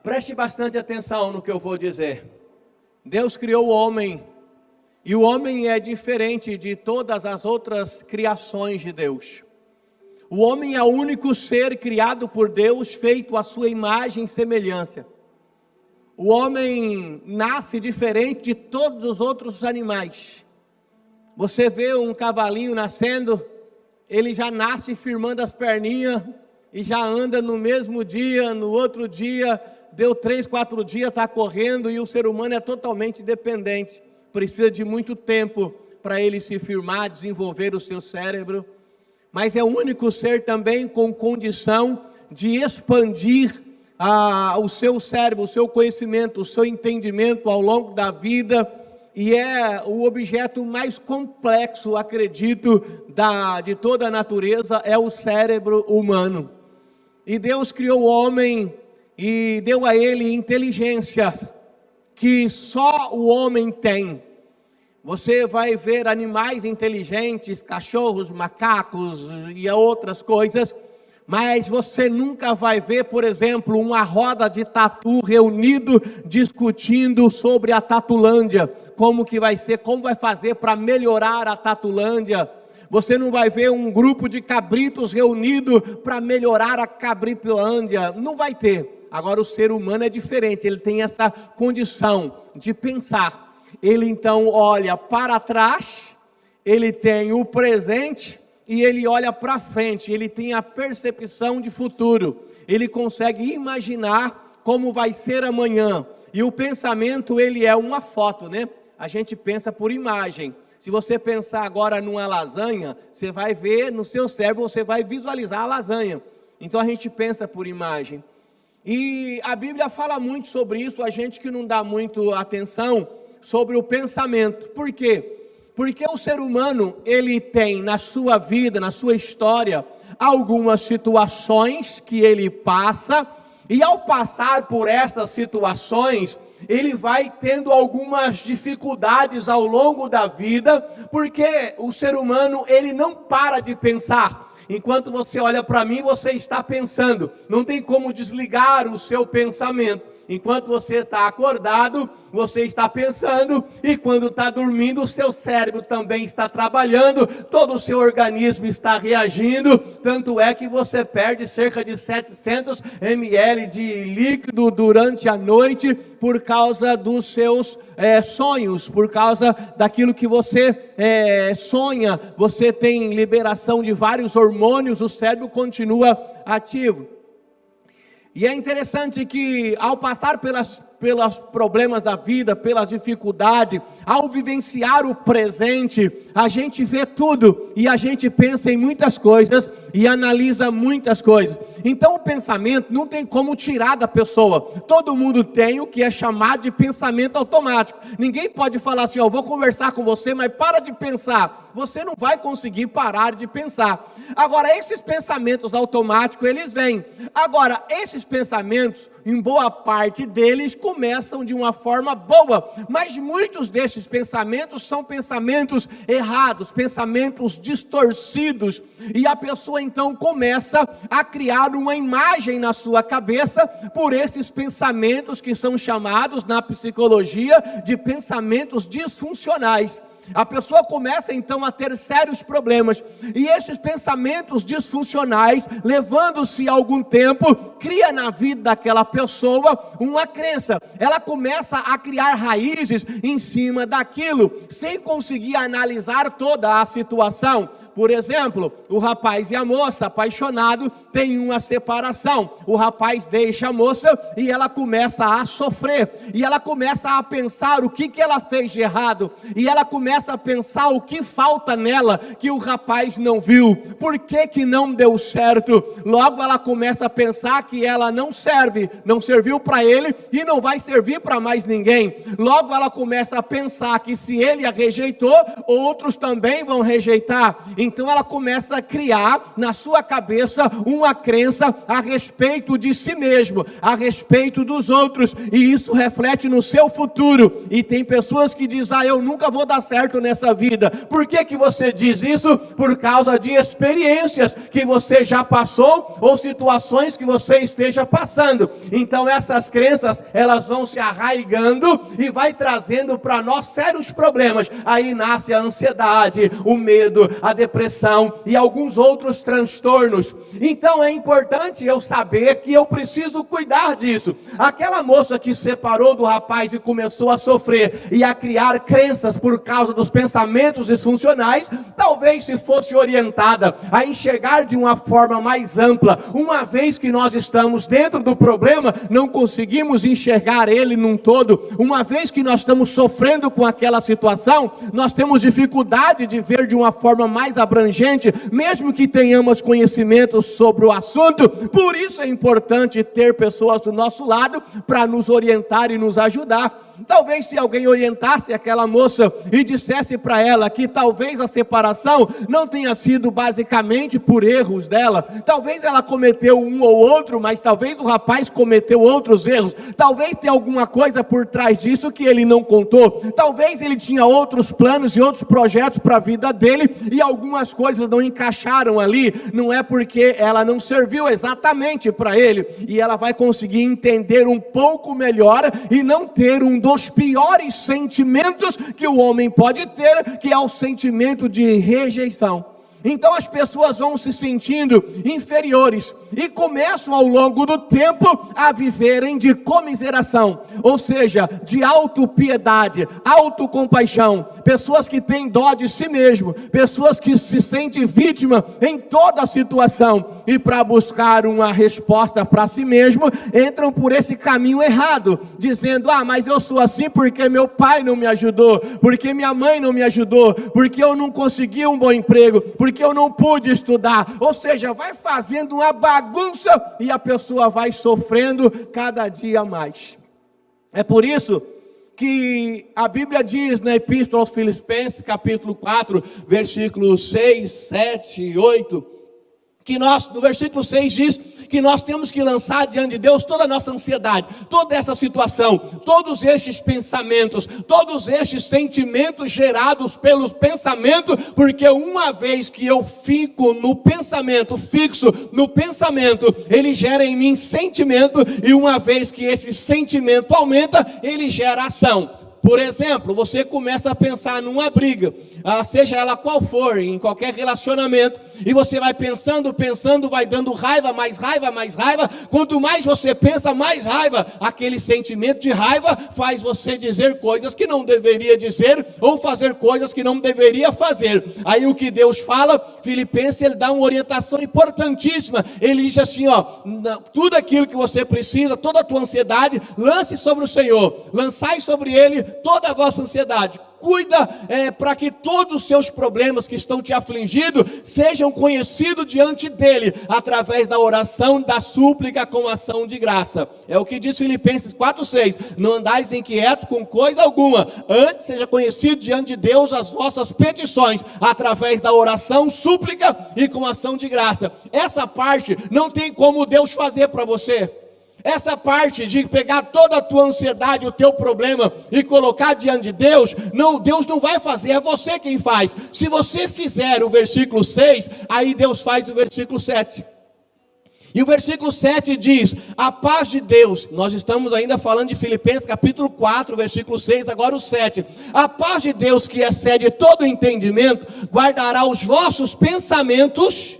Preste bastante atenção no que eu vou dizer. Deus criou o homem, e o homem é diferente de todas as outras criações de Deus. O homem é o único ser criado por Deus, feito à sua imagem e semelhança. O homem nasce diferente de todos os outros animais. Você vê um cavalinho nascendo, ele já nasce firmando as perninhas, e já anda no mesmo dia, no outro dia, deu 3, 4 dias, está correndo, e o ser humano é totalmente dependente. Precisa de muito tempo para ele se firmar, desenvolver o seu cérebro. Mas é o único ser também com condição de expandir o seu cérebro, o seu conhecimento, o seu entendimento ao longo da vida. E é o objeto mais complexo, acredito, de toda a natureza, é o cérebro humano. E Deus criou o homem e deu a ele inteligência que só o homem tem. Você vai ver animais inteligentes, cachorros, macacos e outras coisas, mas você nunca vai ver, por exemplo, uma roda de tatu reunido discutindo sobre a Tatulândia, como que vai ser, como vai fazer para melhorar a Tatulândia. Você não vai ver um grupo de cabritos reunido para melhorar a Cabritolândia, não vai ter. Agora o ser humano é diferente, ele tem essa condição de pensar. Ele então olha para trás, ele tem o presente e ele olha para frente, ele tem a percepção de futuro. Ele consegue imaginar como vai ser amanhã. E o pensamento, ele é uma foto, né? A gente pensa por imagem. Se você pensar agora numa lasanha, você vai ver no seu cérebro, você vai visualizar a lasanha. Então a gente pensa por imagem. E a Bíblia fala muito sobre isso, a gente que não dá muito atenção sobre o pensamento. Por quê? Porque o ser humano, ele tem na sua vida, na sua história, algumas situações que ele passa, e ao passar por essas situações, ele vai tendo algumas dificuldades ao longo da vida, porque o ser humano, ele não para de pensar. Enquanto você olha para mim, você está pensando. Não tem como desligar o seu pensamento. Enquanto você está acordado, você está pensando. E quando está dormindo, o seu cérebro também está trabalhando. Todo o seu organismo está reagindo. Tanto é que você perde cerca de 700 ml de líquido durante a noite por causa dos seus sonhos, por causa daquilo que você sonha. Você tem liberação de vários hormônios, o cérebro continua ativo. E é interessante que ao passar pelos problemas da vida, pelas dificuldades, ao vivenciar o presente, a gente vê tudo e a gente pensa em muitas coisas e analisa muitas coisas. Então o pensamento não tem como tirar da pessoa. Todo mundo tem o que é chamado de pensamento automático. Ninguém pode falar assim, vou conversar com você, mas para de pensar. Você não vai conseguir parar de pensar. Agora, esses pensamentos automáticos, eles vêm. Agora, esses pensamentos, em boa parte deles, começam de uma forma boa. Mas muitos desses pensamentos são pensamentos errados, pensamentos distorcidos. E a pessoa então começa a criar uma imagem na sua cabeça por esses pensamentos que são chamados na psicologia de pensamentos disfuncionais. A pessoa começa então a ter sérios problemas, e esses pensamentos disfuncionais, levando-se algum tempo, cria na vida daquela pessoa uma crença. Ela começa a criar raízes em cima daquilo, sem conseguir analisar toda a situação. Por exemplo, o rapaz e a moça apaixonados têm uma separação. O rapaz deixa a moça e ela começa a sofrer. E ela começa a pensar o que ela fez de errado. E ela começa a pensar o que falta nela que o rapaz não viu. Por que não deu certo? Logo ela começa a pensar que ela não serve, não serviu para ele e não vai servir para mais ninguém. Logo ela começa a pensar que se ele a rejeitou, outros também vão rejeitar. Então ela começa a criar na sua cabeça uma crença a respeito de si mesmo, a respeito dos outros, e isso reflete no seu futuro. E tem pessoas que dizem, eu nunca vou dar certo certo nessa vida. Por que você diz isso? Por causa de experiências que você já passou ou situações que você esteja passando. Então essas crenças, elas vão se arraigando e vai trazendo para nós sérios problemas. Aí nasce a ansiedade, o medo, a depressão e alguns outros transtornos. Então é importante eu saber que eu preciso cuidar disso. Aquela moça que separou do rapaz e começou a sofrer e a criar crenças por causa dos pensamentos disfuncionais, talvez se fosse orientada a enxergar de uma forma mais ampla, uma vez que nós estamos dentro do problema, não conseguimos enxergar ele num todo, uma vez que nós estamos sofrendo com aquela situação, nós temos dificuldade de ver de uma forma mais abrangente, mesmo que tenhamos conhecimento sobre o assunto. Por isso é importante ter pessoas do nosso lado para nos orientar e nos ajudar. Talvez se alguém orientasse aquela moça e dissesse para ela que talvez a separação não tenha sido basicamente por erros dela, talvez ela cometeu um ou outro, mas talvez o rapaz cometeu outros erros, talvez tenha alguma coisa por trás disso que ele não contou, talvez ele tinha outros planos e outros projetos para a vida dele e algumas coisas não encaixaram ali, não é porque ela não serviu exatamente para ele, e ela vai conseguir entender um pouco melhor e não ter um dos piores sentimentos que o homem pode ter, que é o sentimento de rejeição. Então as pessoas vão se sentindo inferiores e começam ao longo do tempo a viverem de comiseração, ou seja, de autopiedade, autocompaixão, pessoas que têm dó de si mesmo, pessoas que se sentem vítima em toda a situação e para buscar uma resposta para si mesmo, entram por esse caminho errado, dizendo, mas eu sou assim porque meu pai não me ajudou, porque minha mãe não me ajudou, porque eu não consegui um bom emprego, porque eu não pude estudar. Ou seja, vai fazendo uma bagunça e a pessoa vai sofrendo cada dia mais. É por isso que a Bíblia diz na Epístola aos Filipenses, capítulo 4, versículos 6, 7 e 8, que nós, no versículo 6 diz que nós temos que lançar diante de Deus toda a nossa ansiedade, toda essa situação, todos estes pensamentos, todos estes sentimentos gerados pelos pensamentos, porque uma vez que eu fico no pensamento, fixo no pensamento, ele gera em mim sentimento, e uma vez que esse sentimento aumenta, ele gera ação. Por exemplo, você começa a pensar numa briga, seja ela qual for, em qualquer relacionamento, e você vai pensando, vai dando raiva, mais raiva, mais raiva. Quanto mais você pensa, mais raiva. Aquele sentimento de raiva faz você dizer coisas que não deveria dizer, ou fazer coisas que não deveria fazer. Aí o que Deus fala, Filipenses, ele dá uma orientação importantíssima. Ele diz assim, tudo aquilo que você precisa, toda a tua ansiedade, lance sobre o Senhor, lançai sobre Ele toda a vossa ansiedade. Cuida para que todos os seus problemas que estão te afligindo sejam conhecidos diante dele, através da oração, da súplica com ação de graça. É o que diz Filipenses 4:6. Não andais inquietos com coisa alguma, antes seja conhecido diante de Deus as vossas petições, através da oração, súplica e com ação de graça. Essa parte não tem como Deus fazer para você. Essa parte de pegar toda a tua ansiedade, o teu problema e colocar diante de Deus, não, Deus não vai fazer, é você quem faz. Se você fizer o versículo 6, aí Deus faz o versículo 7. E o versículo 7 diz, a paz de Deus, nós estamos ainda falando de Filipenses capítulo 4, versículo 6, agora o 7. A paz de Deus que excede todo entendimento, guardará os vossos pensamentos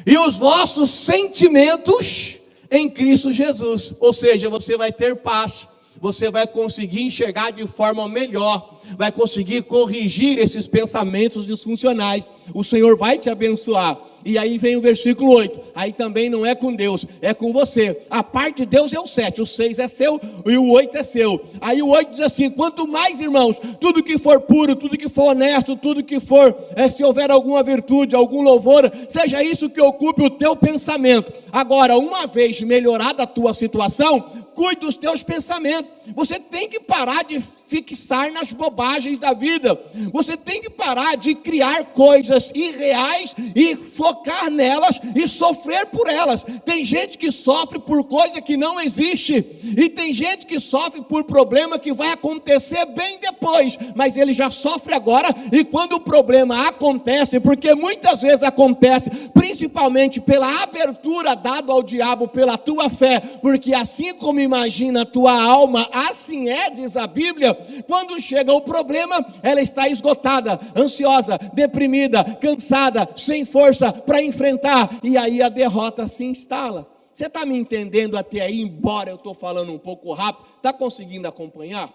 e os vossos sentimentos em Cristo Jesus. Ou seja, você vai ter paz, você vai conseguir enxergar de forma melhor, vai conseguir corrigir esses pensamentos disfuncionais. O Senhor vai te abençoar. E aí vem o versículo 8, aí também não é com Deus, é com você. A parte de Deus é o 7, o 6 é seu e o 8 é seu. Aí o 8 diz assim, quanto mais, irmãos, tudo que for puro, tudo que for honesto, tudo que for, se houver alguma virtude, algum louvor, seja isso que ocupe o teu pensamento. Agora, uma vez melhorada a tua situação, cuide dos teus pensamentos. Você tem que parar de fixar nas bobagens da vida. Você tem que parar de criar coisas irreais e focar nelas e sofrer por elas. Tem gente que sofre por coisa que não existe, e tem gente que sofre por problema que vai acontecer bem depois, mas ele já sofre agora, e quando o problema acontece, porque muitas vezes acontece, principalmente pela abertura dada ao diabo pela tua fé, porque assim como imagina a tua alma, assim é, diz a Bíblia. Quando chega o problema, ela está esgotada, ansiosa, deprimida, cansada, sem força para enfrentar, e aí a derrota se instala. Você está me entendendo até aí, embora eu estou falando um pouco rápido? Está conseguindo acompanhar?